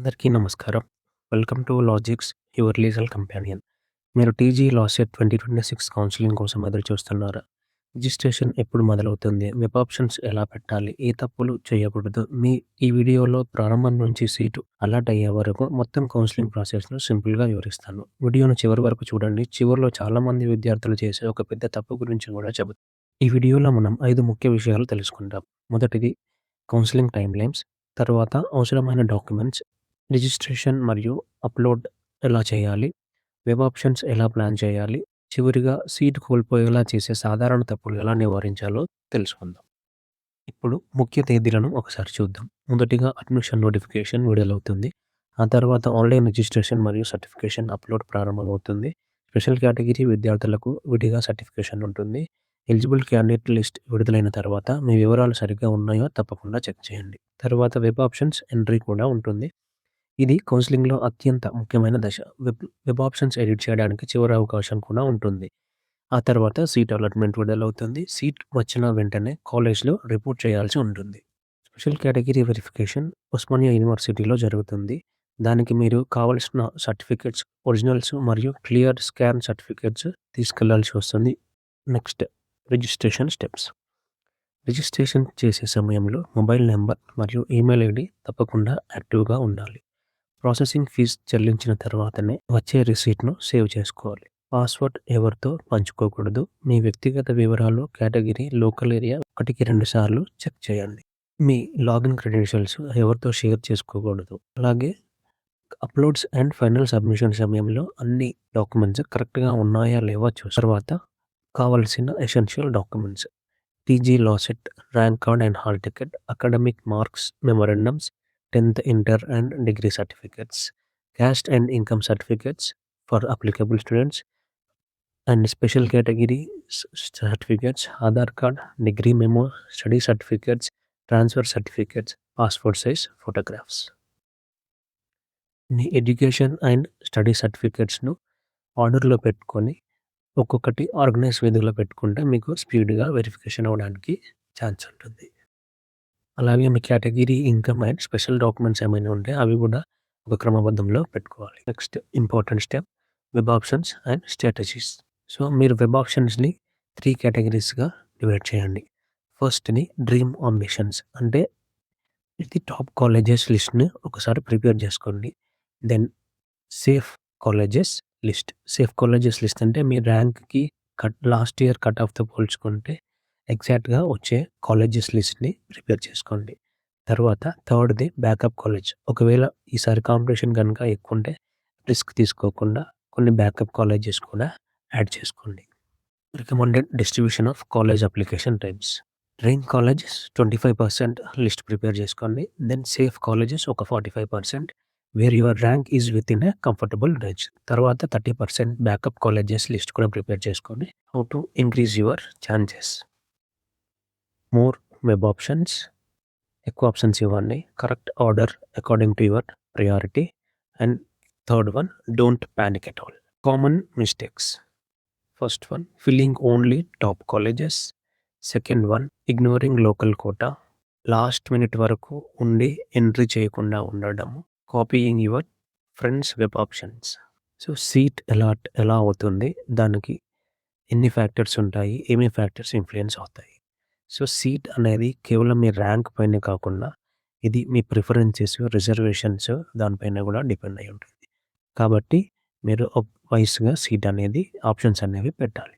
అందరికీ నమస్కారం. Welcome to logics your legal companion. మీరు టీజీ లా సెట్ 2026 కౌన్సెలింగ్ కోసం ఎదురు చూస్తున్నారా? రిజిస్ట్రేషన్ ఎప్పుడు మొదలవుతుంది? వెబ్ ఆప్షన్స్ ఎలా పెట్టాలి? ఏ తప్పులు చేయకూడదు? ఈ వీడియోలో ప్రారంభం నుంచి సీటు అలాట్ అయ్యే వరకు మొత్తం కౌన్సెలింగ్ ప్రాసెస్‌ను సింపుల్‌గా వివరిస్తాను. వీడియోను చివరి వరకు చూడండి. చివర్లో చాలామంది విద్యార్థులు చేసే ఒక పెద్ద తప్పు గురించి కూడా చెబుతాను. ఈ వీడియోలో మనం 5 ముఖ్య విషయాలు తెలుసుకుందాం. మొదటిది కౌన్సెలింగ్ టైమ్‌లైన్స్, తర్వాత అవసరమైన డాక్యుమెంట్స్, రిజిస్ట్రేషన్ మరియు అప్‌లోడ్ ఎలా చేయాలి? వెబ్ ఆప్షన్స్ ఎలా ప్లాన్ చేయాలి? చివరిగా సీట్ కోల్పోయేలా చేసే సాధారణ తప్పులు ఎలా నివారించాలో తెలుసుకుందాం. ఇప్పుడు ముఖ్య తేదీలను ఒకసారి చూద్దాం. మొదటిగా అడ్మిషన్ నోటిఫికేషన్ విడుదలవుతుంది. ఆ తర్వాత ఆన్‌లైన్ రిజిస్ట్రేషన్ మరియు సర్టిఫికేషన్ అప్‌లోడ్ ప్రారంభమవుతుంది. స్పెషల్ కేటగిరీ విద్యార్థులకు విడిగా సర్టిఫికేషన్ ఉంటుంది. ఎలిజిబుల్ క్యాండిడేట్ లిస్ట్ విడుదలైన తర్వాత మీ వివరాలు సరిగ్గా ఉన్నాయో తప్పకుండా చెక్ చేయండి. తర్వాత వెబ్ ఆప్షన్స్ ఎంట్రీ కూడా ఉంటుంది. ఇది కౌన్సెలింగ్‌లో అత్యంత ముఖ్యమైన దశ. వెబ్ ఆప్షన్స్ ఎడిట్ చేయడానికి చివరి అవకాశం కూడా ఉంటుంది. ఆ తర్వాత సీట్ అలాట్‌మెంట్ విడుదలవుతుంది. సీట్ వచ్చిన వెంటనే కాలేజ్‌లో రిపోర్ట్ చేయాల్సి ఉంటుంది. స్పెషల్ కేటగిరీ వెరిఫికేషన్ ఉస్మానియా యూనివర్సిటీలో జరుగుతుంది. దానికి మీరు కావాల్సిన సర్టిఫికేట్స్, ఒరిజినల్స్ మరియు క్లియర్ స్కాన్ సర్టిఫికేట్స్ తీసుకెళ్లాల్సి వస్తుంది. Next registration steps. రిజిస్ట్రేషన్ చేసే సమయంలో మొబైల్ నంబర్ మరియు ఈమెయిల్ ఐడి తప్పకుండా యాక్టివ్‌గా ఉండాలి. ప్రాసెసింగ్ ఫీజు చెల్లించిన తర్వాతనే వచ్చే రిసీట్‌ను సేవ్ చేసుకోవాలి. పాస్వర్డ్ ఎవరితో పంచుకోకూడదు. మీ వ్యక్తిగత వివరాలు, కేటగిరీ, లోకల్ ఏరియా 1కి 2 సార్లు చెక్ చేయండి. మీ లాగిన్ క్రెడెన్షియల్స్ ఎవరితో షేర్ చేసుకోకూడదు. అలాగే అప్‌లోడ్స్ అండ్ ఫైనల్ సబ్మిషన్ సమయంలో అన్ని డాక్యుమెంట్స్ కరెక్ట్‌గా ఉన్నాయా లేవా తర్వాత కావాల్సిన essential documents: TG LAWCET, rank card and hall ticket, academic marks, memorandums, 10th inter and degree certificates, caste and income certificates for applicable students, and special category certificates, Aadhaar card, degree memo, study certificates, transfer certificates, passport size photographs. మీ education and study సర్టిఫికేట్స్‌ను ఆర్డర్‌లో పెట్టుకొని ఒక్కొక్కటి organise విధిలో పెట్టుకుంటే మీకు స్పీడ్‌గా verification అవ్వడానికి chance ఉంటుంది. అలాగే మీ category, income and special documents ఏమైనా ఉంటే అవి కూడా ఒక క్రమబద్ధంలో పెట్టుకోవాలి. Next important step web options and strategies. So మీరు వెబ్ ఆప్షన్స్‌ని 3 కేటగిరీస్‌గా డివైడ్ చేయండి. ఫస్ట్‌ని డ్రీమ్ అంబిషన్స్, అంటే ఇది టాప్ కాలేజెస్ లిస్ట్‌ని ఒకసారి ప్రిపేర్ చేసుకోండి. Then safe colleges list. Safe colleges list అంటే మీ ర్యాంక్‌కి లాస్ట్ ఇయర్ కట్ ఆఫ్‌తో పోల్చుకుంటే ఎగ్జాక్ట్‌గా వచ్చే కాలేజెస్ లిస్ట్‌ని ప్రిపేర్ చేసుకోండి. తర్వాత థర్డ్‌ది బ్యాకప్ కాలేజ్. ఒకవేళ ఈసారి కాంపిటీషన్ గనుక ఎక్కువుంటే రిస్క్ తీసుకోకుండా కొన్ని బ్యాకప్ కాలేజెస్ కూడా యాడ్ చేసుకోండి. Recommended distribution of college application times. Dream colleges 25% list prepare చేసుకోండి. దెన్ సేఫ్ కాలేజెస్ ఒక 45%, where your rank is within a comfortable range. తర్వాత 30% బ్యాకప్ కాలేజెస్ లిస్ట్ కూడా ప్రిపేర్ చేసుకోండి. How to increase your chances. More web options, ఎక్కువ options ఇవ్వండి. Correct order according to your priority. And third one, don't panic at all. Common mistakes. First one, filling only top colleges. Second one, ignoring local quota. Last minute వరకు ఉండి entry చేయకుండా ఉండడము. Copying your friends web options. So seat allot ఎలా అవుతుంది, దానికి ఎన్ని factors ఉంటాయి, ఏమేమి ఫ్యాక్టర్స్ ఇన్ఫ్లుయెన్స్ అవుతాయి. సో సీట్ అనేది కేవలం మీ ర్యాంక్ పైనే కాకుండా ఇది మీ ప్రిఫరెన్సెస్, రిజర్వేషన్స్ దానిపైన కూడా డిపెండ్ అయి ఉంటుంది. కాబట్టి మీరు వైస్‌గా సీట్ అనేది, ఆప్షన్స్ అనేవి పెట్టాలి.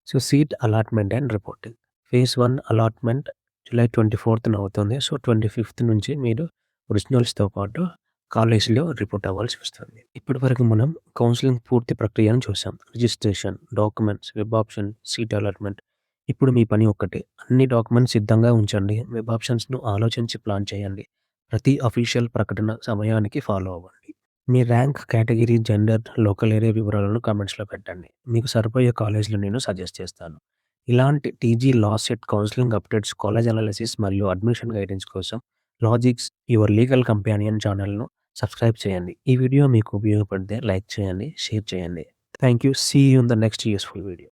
So seat allotment and reporting. Phase 1 allotment July 24న అవుతుంది. సో 25th నుంచి మీరు ఒరిజినల్స్‌తో పాటు కాలేజ్‌లో రిపోర్ట్ అవ్వాల్సి వస్తుంది. ఇప్పటివరకు మనం కౌన్సెలింగ్ పూర్తి ప్రక్రియను చూసాం. Registration, documents, web option, seat allotment. ఇప్పుడు మీ పని ఒక్కటే. అన్ని డాక్యుమెంట్స్ సిద్ధంగా ఉంచండి. వెబ్ ఆప్షన్స్‌ను ఆలోచించి ప్లాన్ చేయండి. ప్రతి అఫీషియల్ ప్రకటన సమయానికి ఫాలో అవ్వండి. మీ rank, category, gender, local area వివరాలను కామెంట్స్‌లో పెట్టండి. మీకు సరిపోయే కాలేజ్‌లు నేను సజెస్ట్ చేస్తాను. ఇలాంటి TG LAWCET counselling updates, college analysis మరియు అడ్మిషన్ గైడెన్స్ కోసం లాజిక్స్ యువర్ లీగల్ కంపానియన్ ఛానల్‌ను సబ్స్క్రైబ్ చేయండి. ఈ వీడియో మీకు ఉపయోగపడితే లైక్ చేయండి, షేర్ చేయండి. Thank you. See you in the next useful video.